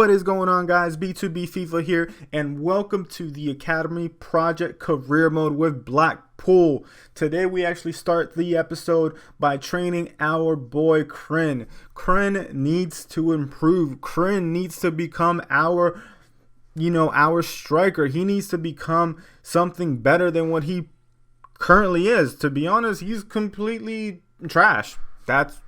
What is going on, guys? B2B FIFA here, and welcome to the Academy Project Career Mode with Blackpool. Today we actually start the episode by training our boy Kryn. Kryn needs to improve. Kryn needs to become our striker. He needs to become something better than what he currently is. To be honest, he's completely trash. That's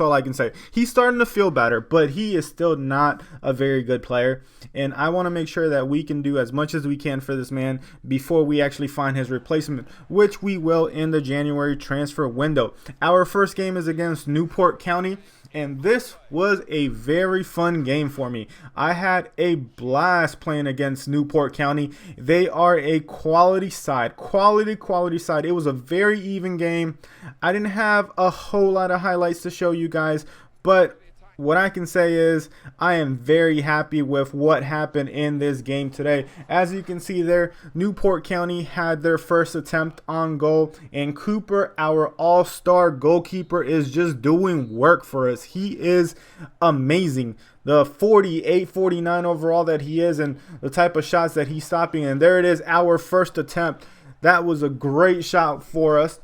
all I can say. He's starting to feel better, but he is still not a very good player. And I want to make sure that we can do as much as we can for this man before we actually find his replacement, which we will in the January transfer window. Our first game is against Newport County, and this was a very fun game for me. I had a blast playing against Newport County. They are a quality side. Quality side. It was a very even game. I didn't have a whole lot of highlights to show you guys, but what I can say is I am very happy with what happened in this game today. As you can see there, Newport County had their first attempt on goal, and Cooper, our all-star goalkeeper, is just doing work for us. He is amazing. The 48, 49 overall that he is, and the type of shots that he's stopping. And there it is, our first attempt. That was a great shot for us.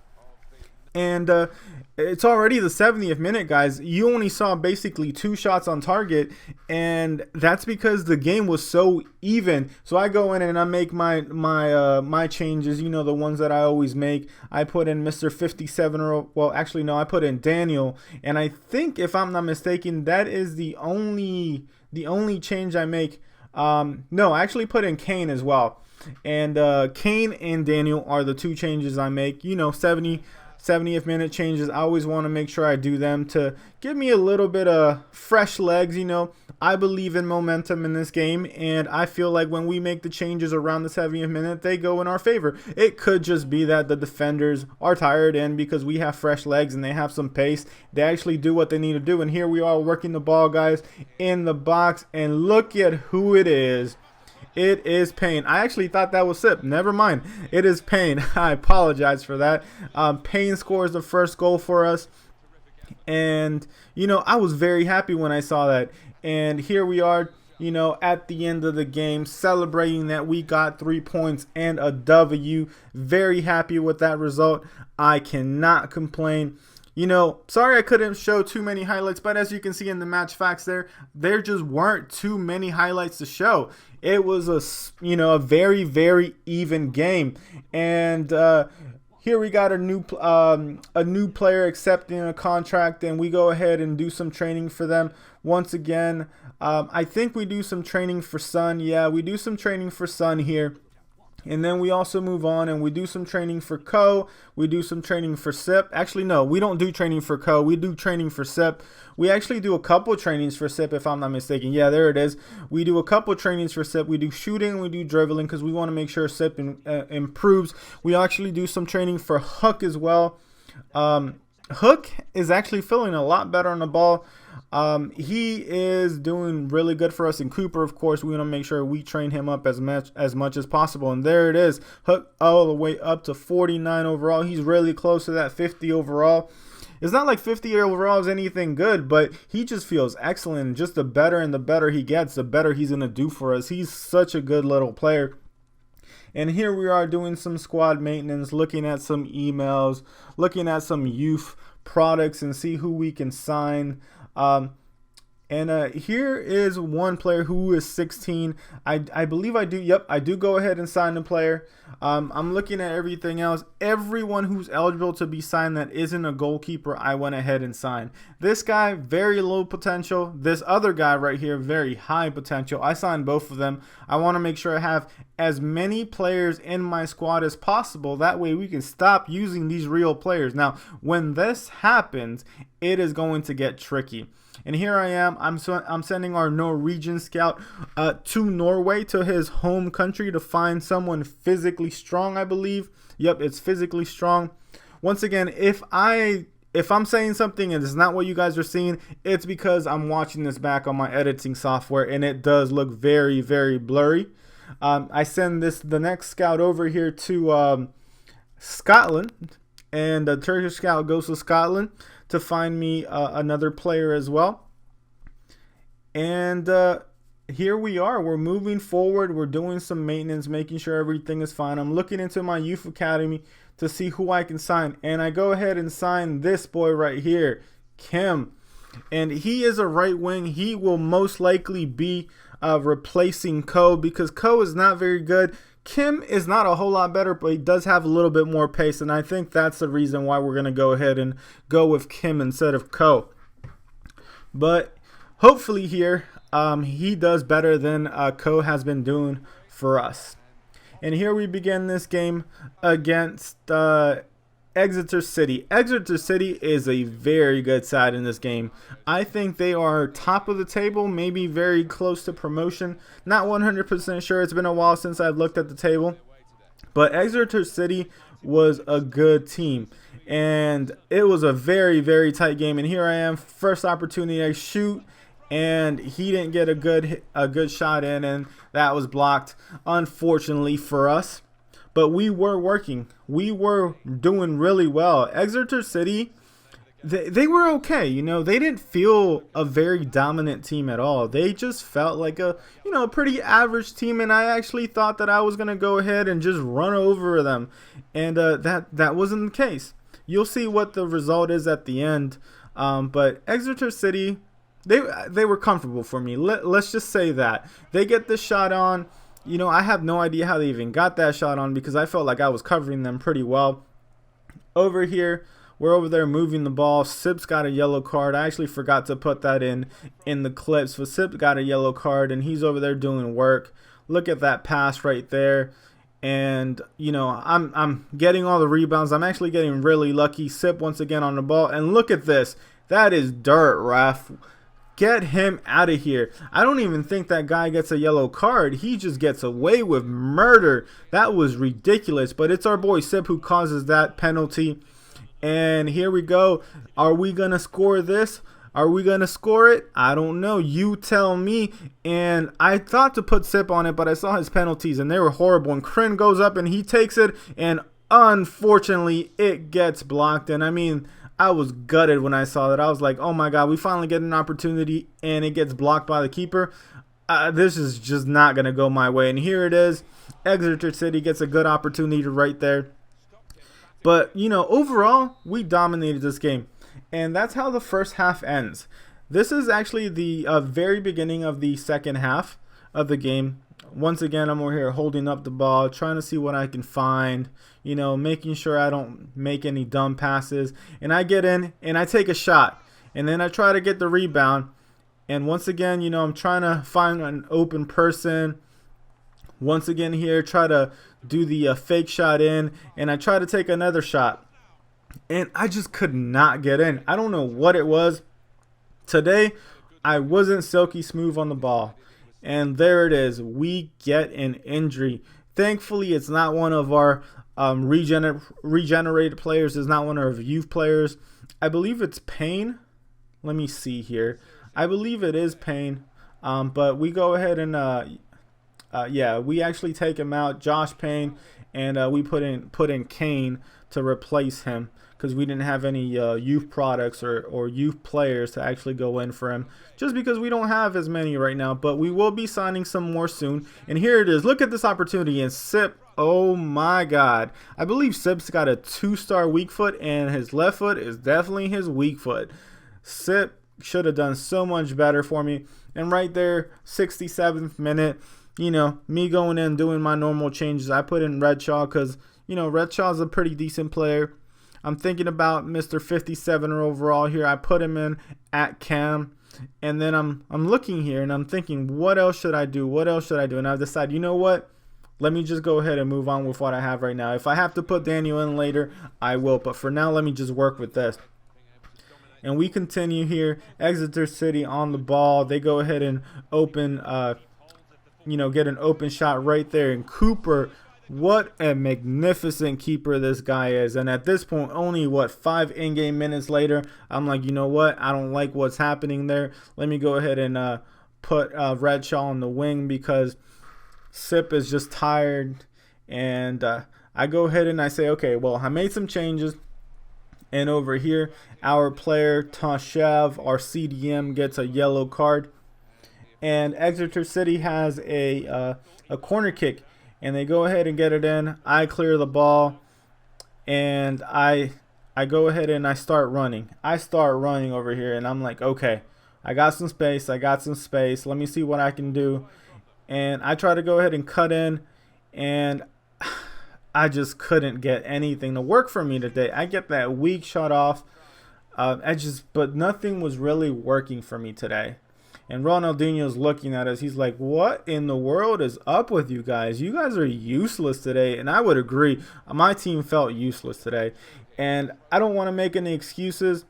And it's already the 70th minute, guys. You only saw basically 2 shots on target, and that's because the game was so even. So I go in and I make my changes, the ones that I always make. I put in Mr. 57, I put in Daniel, and I think, if I'm not mistaken, that is the only change I make. No, I actually put in Kane as well. And Kane and Daniel are the 2 changes I make. 70th minute changes. I always want to make sure I do them to give me a little bit of fresh legs. I believe in momentum in this game, and I feel like when we make the changes around the 70th minute, they go in our favor. It could just be that the defenders are tired, and because we have fresh legs and they have some pace, they actually do what they need to do. And here we are working the ball, guys, in the box, and look at who it is. It is Payne. I actually thought that was Sip. Never mind. It is Payne. I apologize for that. Payne scores the first goal for us. And, I was very happy when I saw that. And here we are, at the end of the game, celebrating that we got 3 points and a W. Very happy with that result. I cannot complain. Sorry I couldn't show too many highlights, but as you can see in the match facts there just weren't too many highlights to show. It was a very, very even game. And here we got a new player accepting a contract, and we go ahead and do some training for them. Once again, I think we do some training for Sun. Yeah, we do some training for Sun here. And then we also move on and we do some training for Co. We do some training for Sip. Actually, no, we don't do training for Co. We do training for Sip. We actually do a couple trainings for Sip, if I'm not mistaken. Yeah, there it is. We do a couple trainings for Sip. We do shooting, we do dribbling, because we want to make sure Sip improves. We actually do some training for Hook as well. Hook is actually feeling a lot better on the ball. He is doing really good for us. And Cooper, of course, we want to make sure we train him up as much as possible. And there it is. Hook all the way up to 49 overall. He's really close to that 50 overall. It's not like 50 overall is anything good, but he just feels excellent. Just the better and the better he gets, the better he's going to do for us. He's such a good little player. And here we are doing some squad maintenance, looking at some emails, looking at some youth products and see who we can sign. Here is one player who is 16. I believe I do. Yep, I do go ahead and sign the player. I'm looking at everything else. Everyone who's eligible to be signed that isn't a goalkeeper, I went ahead and signed. This guy, very low potential. This other guy right here, very high potential. I signed both of them. I want to make sure I have as many players in my squad as possible. That way we can stop using these real players. Now, when this happens, it is going to get tricky. And here I am. I'm sending our Norwegian scout to Norway, to his home country, to find someone physically strong, I believe. Yep, it's physically strong. Once again, if I'm saying something and it's not what you guys are seeing, it's because I'm watching this back on my editing software, and it does look very, very blurry. I send the next scout over here to Scotland, and the Turkish scout goes to Scotland to find me another player as well. And here we are. We're moving forward. We're doing some maintenance, making sure everything is fine. I'm looking into my youth academy to see who I can sign. And I go ahead and sign this boy right here, Kim. And he is a right wing. He will most likely be replacing Ko, because Ko is not very good. Kim is not a whole lot better, but he does have a little bit more pace. And I think that's the reason why we're going to go ahead and go with Kim instead of Ko. But hopefully here, he does better than Ko has been doing for us. And here we begin this game against Exeter City. Exeter City is a very good side in this game. I think they are top of the table, maybe very close to promotion. Not 100% sure. It's been a while since I've looked at the table. But Exeter City was a good team. And it was a very, very tight game. And here I am, first opportunity I shoot. And he didn't get a good shot in, and that was blocked, unfortunately for us. But we were working. We were doing really well. Exeter City, they were okay. You know, they didn't feel a very dominant team at all. They just felt like a pretty average team, and I actually thought that I was going to go ahead and just run over them. And that wasn't the case. You'll see what the result is at the end. But Exeter City, They were comfortable for me. Let's just say that. They get this shot on. I have no idea how they even got that shot on, because I felt like I was covering them pretty well. Over here, we're over there moving the ball. Sip's got a yellow card. I actually forgot to put that in the clips. But Sip got a yellow card, and he's over there doing work. Look at that pass right there. And, I'm getting all the rebounds. I'm actually getting really lucky. Sip once again on the ball. And look at this. That is dirt, ref. Get him out of here. I don't even think that guy gets a yellow card. He just gets away with murder. That was ridiculous. But it's our boy Sip who causes that penalty. And here we go. Are we going to score this? Are we going to score it? I don't know. You tell me. And I thought to put Sip on it, but I saw his penalties, and they were horrible. And Kryn goes up, and he takes it. And unfortunately, it gets blocked. And I mean, I was gutted when I saw that. I was like, oh my God, we finally get an opportunity, and it gets blocked by the keeper. This is just not going to go my way. And here it is. Exeter City gets a good opportunity right there. But, overall, we dominated this game. And that's how the first half ends. This is actually the very beginning of the second half of the game. Once again, I'm over here holding up the ball, trying to see what I can find, making sure I don't make any dumb passes. And I get in and I take a shot, and then I try to get the rebound. And once again, I'm trying to find an open person. Once again here, try to do the fake shot in, and I try to take another shot. And I just could not get in. I don't know what it was. Today, I wasn't silky smooth on the ball. And there it is. We get an injury. Thankfully, it's not one of our regenerated players. It's not one of our youth players. I believe it's Payne. Let me see here. I believe it is Payne. But we go ahead and, we actually take him out, Josh Payne, and we put in Kane to replace him, because we didn't have any youth products or youth players to actually go in for him, just because we don't have as many right now. But we will be signing some more soon. And here it is. Look at this opportunity. And Sip, oh my God. I believe Sip's got a 2-star weak foot, and his left foot is definitely his weak foot. Sip should have done so much better for me. And right there, 67th minute, me going in doing my normal changes. I put in Redshaw because, Redshaw's a pretty decent player. I'm thinking about Mr. 57 overall here. I put him in at Cam. And then I'm looking here and I'm thinking, what else should I do? What else should I do? And I decide, you know what? Let me just go ahead and move on with what I have right now. If I have to put Daniel in later, I will. But for now, let me just work with this. And we continue here. Exeter City on the ball. They go ahead and open, get an open shot right there. And Cooper, what a magnificent keeper this guy is. And at this point, only 5 in-game minutes later, I'm like, you know what? I don't like what's happening there. Let me go ahead and put Redshaw on the wing, because Sip is just tired. And I go ahead and I say, okay, well, I made some changes. And over here, our player, Tashev, our CDM, gets a yellow card. and Exeter City has a corner kick, and they go ahead and get it in. I clear the ball, and I go ahead and I start running. I start running over here, and I'm like, okay, I got some space. I got some space. Let me see what I can do. And I try to go ahead and cut in, and I just couldn't get anything to work for me today. I get that weak shot off. But nothing was really working for me today. And Ronaldinho's looking at us. He's like, what in the world is up with you guys? You guys are useless today. And I would agree. My team felt useless today. And I don't want to make any excuses.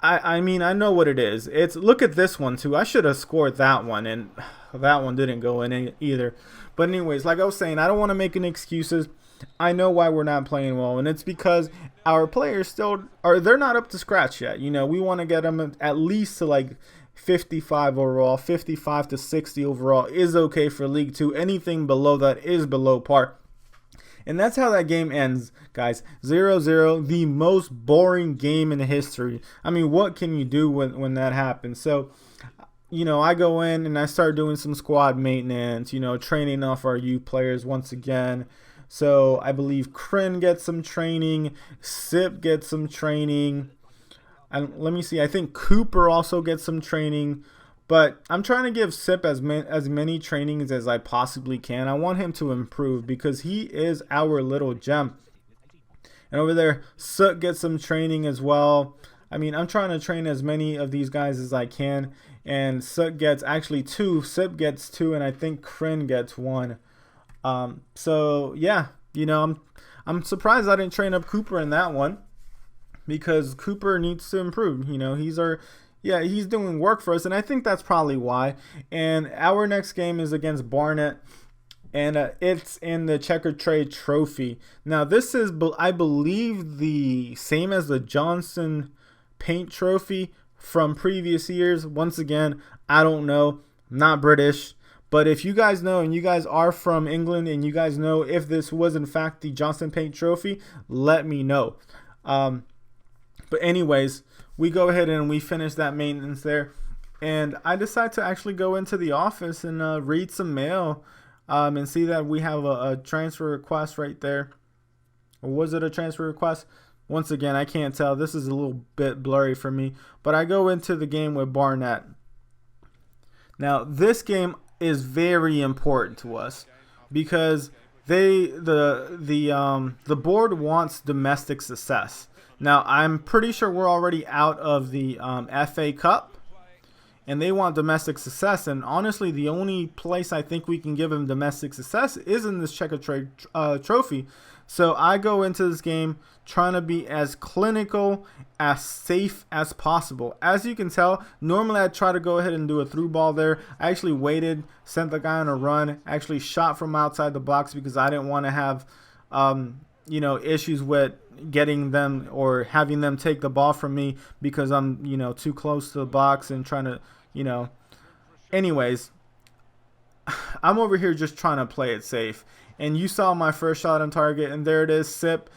I mean, I know what it is. Look at this one, too. I should have scored that one. And that one didn't go in either. But anyways, like I was saying, I don't want to make any excuses. I know why we're not playing well, and it's because our players they're not up to scratch yet. You know, we want to get them at least to like 55 overall. 55 to 60 overall is okay for League 2. Anything below that is below par. And that's how that game ends, guys. 0-0, the most boring game in history. I mean, what can you do when that happens? So, you know, I go in and I start doing some squad maintenance, you know, training off our youth players once again. So I believe Kryn gets some training, Sip gets some training, and let me see, I think Cooper also gets some training, but I'm trying to give Sip as many trainings as I possibly can. I want him to improve because he is our little gem. And over there, Soot gets some training as well. I mean, I'm trying to train as many of these guys as I can, and Soot gets actually 2, Sip gets 2, and I think Kryn gets 1. So yeah, you know, I'm surprised I didn't train up Cooper in that one because Cooper needs to improve. You know, he's doing work for us, and I think that's probably why. And our next game is against Barnet, and it's in the Checkatrade Trophy. Now this is, I believe, the same as the Johnson Paint Trophy from previous years. Once again, I don't know, I'm not British. But if you guys know, and you guys are from England, and you guys know if this was in fact the Johnson Paint Trophy, let me know. But anyways, we go ahead and we finish that maintenance there. And I decide to actually go into the office and read some mail and see that we have a transfer request right there. Or was it a transfer request? Once again, I can't tell. This is a little bit blurry for me. But I go into the game with Barnet. Now, this game is very important to us because the board wants domestic success. Now I'm pretty sure we're already out of the FA Cup, and they want domestic success. And honestly, the only place I think we can give them domestic success is in this Checkatrade trophy. So I go into this game trying to be as clinical, as safe as possible. As you can tell, normally I try to go ahead and do a through ball there. I actually waited, sent the guy on a run, actually shot from outside the box because I didn't want to have you know, issues with getting them or having them take the ball from me because I'm, you know, too close to the box and trying to, you know. Anyways, I'm over here just trying to play it safe. And you saw my first shot on target, and there it is. Sip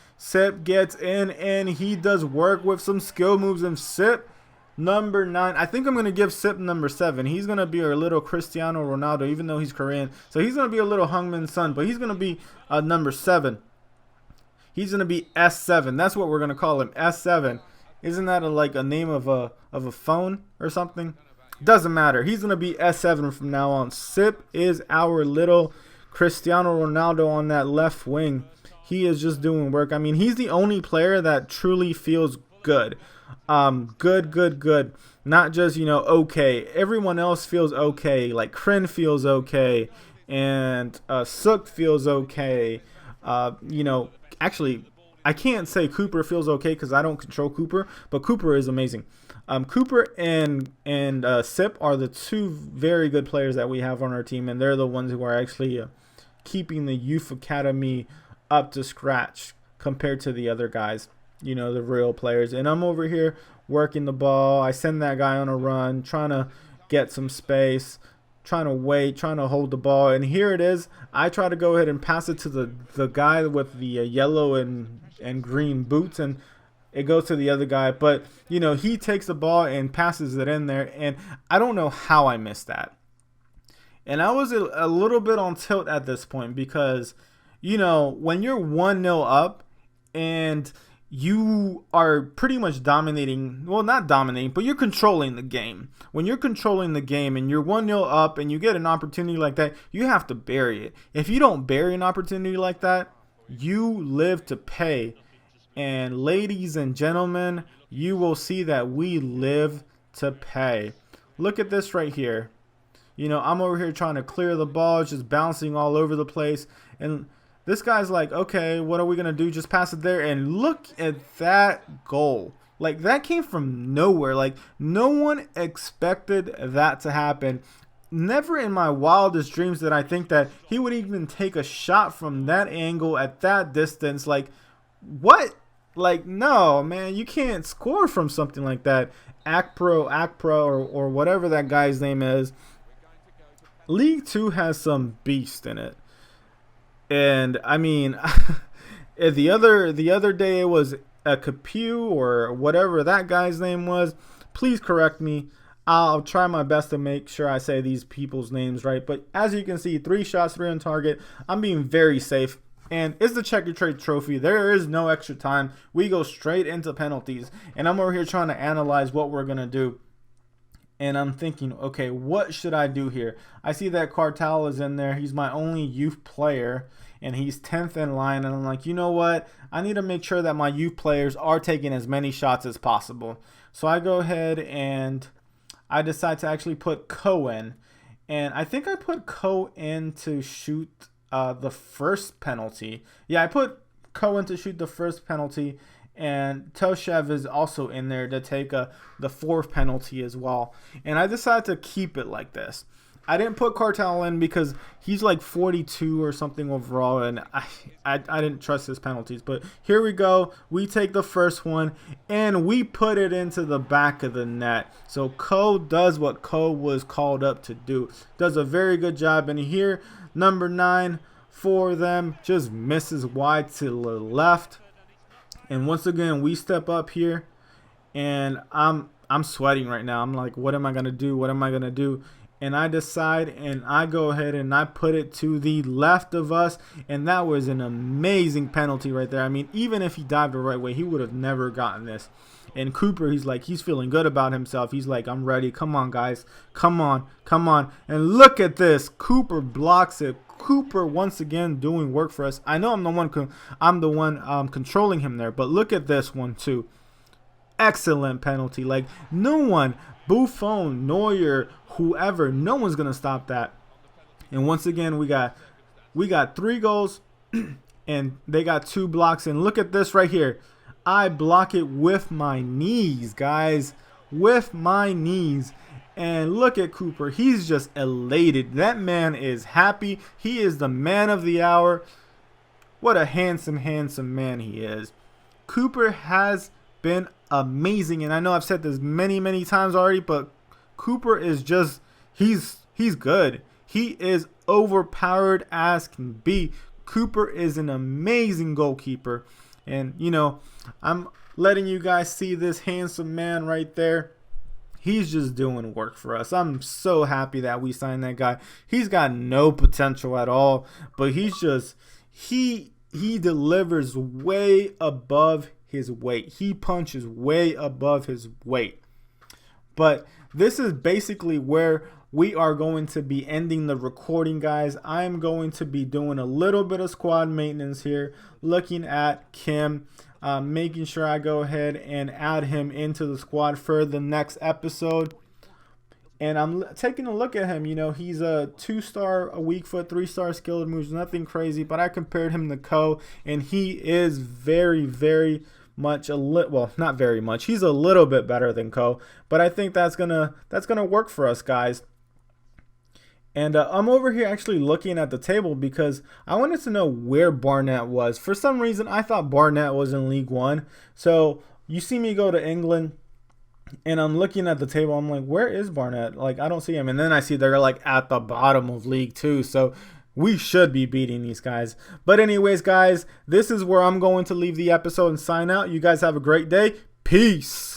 gets in, and he does work with some skill moves. And Sip, number 9. I think I'm going to give Sip number 7. He's going to be our little Cristiano Ronaldo, even though he's Korean. So he's going to be a little Hungman's son, but he's going to be number 7. He's going to be S7. That's what we're going to call him, S7. Isn't that like a name of a phone or something? Doesn't matter. He's going to be S7 from now on. Sip is our little Cristiano Ronaldo on that left wing. He is just doing work. I mean, he's the only player that truly feels good. Good. Not just, you know, okay. Everyone else feels okay. Like Kryn feels okay. And Sook feels okay. You know, actually, I can't say Cooper feels okay because I don't control Cooper, but Cooper is amazing. Cooper and Sip are the 2 very good players that we have on our team, and they're the ones who are actually keeping the youth academy up to scratch compared to the other guys, you know, the real players. And I'm over here working the ball. I send that guy on a run, trying to get some space, trying to wait, trying to hold the ball. And here it is. I try to go ahead and pass it to the guy with the yellow and green boots, and it goes to the other guy. But, you know, he takes the ball and passes it in there, and I don't know how I missed that. And I was a little bit on tilt at this point because, when you're 1-0 up and you are pretty much dominating, well, not dominating, but you're controlling the game. When you're controlling the game and you're 1-0 up and you get an opportunity like that, you have to bury it. If you don't bury an opportunity like that, you live to pay. And ladies and gentlemen, you will see that we live to pay. Look at this right here. I'm over here trying to clear the ball, just bouncing all over the place. And this guy's like, okay, what are we going to do? Just pass it there. And look at that goal. Like, that came from nowhere. Like, no one expected that to happen. Never in my wildest dreams did I think that he would even take a shot from that angle at that distance. Like, what? Like, no, man, you can't score from something like that. Akpro, or whatever that guy's name is. League 2 has some beast in it. And I mean, the other day it was a Capu or whatever that guy's name was. Please correct me. I'll try my best to make sure I say these people's names right. But as you can see, 3 shots, 3 on target. I'm being very safe. And it's the Checkatrade trophy. There is no extra time. We go straight into penalties. And I'm over here trying to analyze what we're going to do. And I'm thinking, okay, what should I do here? I see that Cartel is in there. He's my only youth player, and he's 10th in line. And I'm like, you know what? I need to make sure that my youth players are taking as many shots as possible. So I go ahead and I decide to actually put Co in. And I think I put Co in to shoot the first penalty. Yeah, I put Co in to shoot the first penalty. And Toshev is also in there to take the 4th penalty as well. And I decided to keep it like this. I didn't put Cartel in because he's like 42 or something overall, and I didn't trust his penalties. But here we go. We take the first one, and we put it into the back of the net. So Co does what Co was called up to do. Does a very good job. And here, number 9 for them just misses wide to the left. And once again, we step up here, and I'm sweating right now. I'm like, what am I going to do? What am I going to do? And I decide, and I go ahead and I put it to the left of us, and that was an amazing penalty right there. I mean, even if he dived the right way, he would have never gotten this. And Cooper, he's feeling good about himself. He's like, I'm ready. Come on, guys. Come on. Come on. And look at this. Cooper blocks it. Cooper once again doing work for us. I know I'm the one controlling him there, but look at this one too. Excellent penalty. Like, no one, Buffon, Neuer, whoever, no one's gonna stop that. And once again, we got 3 goals, and they got 2 blocks. And look at this right here. I block it with my knees, guys, with my knees. And look at Cooper. He's just elated. That man is happy. He is the man of the hour. What a handsome, handsome man he is. Cooper has been amazing. And I know I've said this many, many times already, but Cooper is just, he's good. He is overpowered as can be. Cooper is an amazing goalkeeper. And, I'm letting you guys see this handsome man right there. He's just doing work for us. I'm so happy that we signed that guy. He's got no potential at all, but he's just, he delivers way above his weight. He punches way above his weight. But this is basically where we are going to be ending the recording, guys. I'm going to be doing a little bit of squad maintenance here, looking at Kim, making sure I go ahead and add him into the squad for the next episode. And I'm taking a look at him. He's a 2-star, a weak foot, 3-star skilled moves, nothing crazy. But I compared him to Co, and he is very, very much well, not very much. He's a little bit better than Co, but I think that's gonna work for us, guys. And I'm over here actually looking at the table because I wanted to know where Barnett was. For some reason, I thought Barnett was in League 1. So you see me go to England, and I'm looking at the table. I'm like, where is Barnett? Like, I don't see him. And then I see they're like at the bottom of League 2. So we should be beating these guys. But anyways, guys, this is where I'm going to leave the episode and sign out. You guys have a great day. Peace.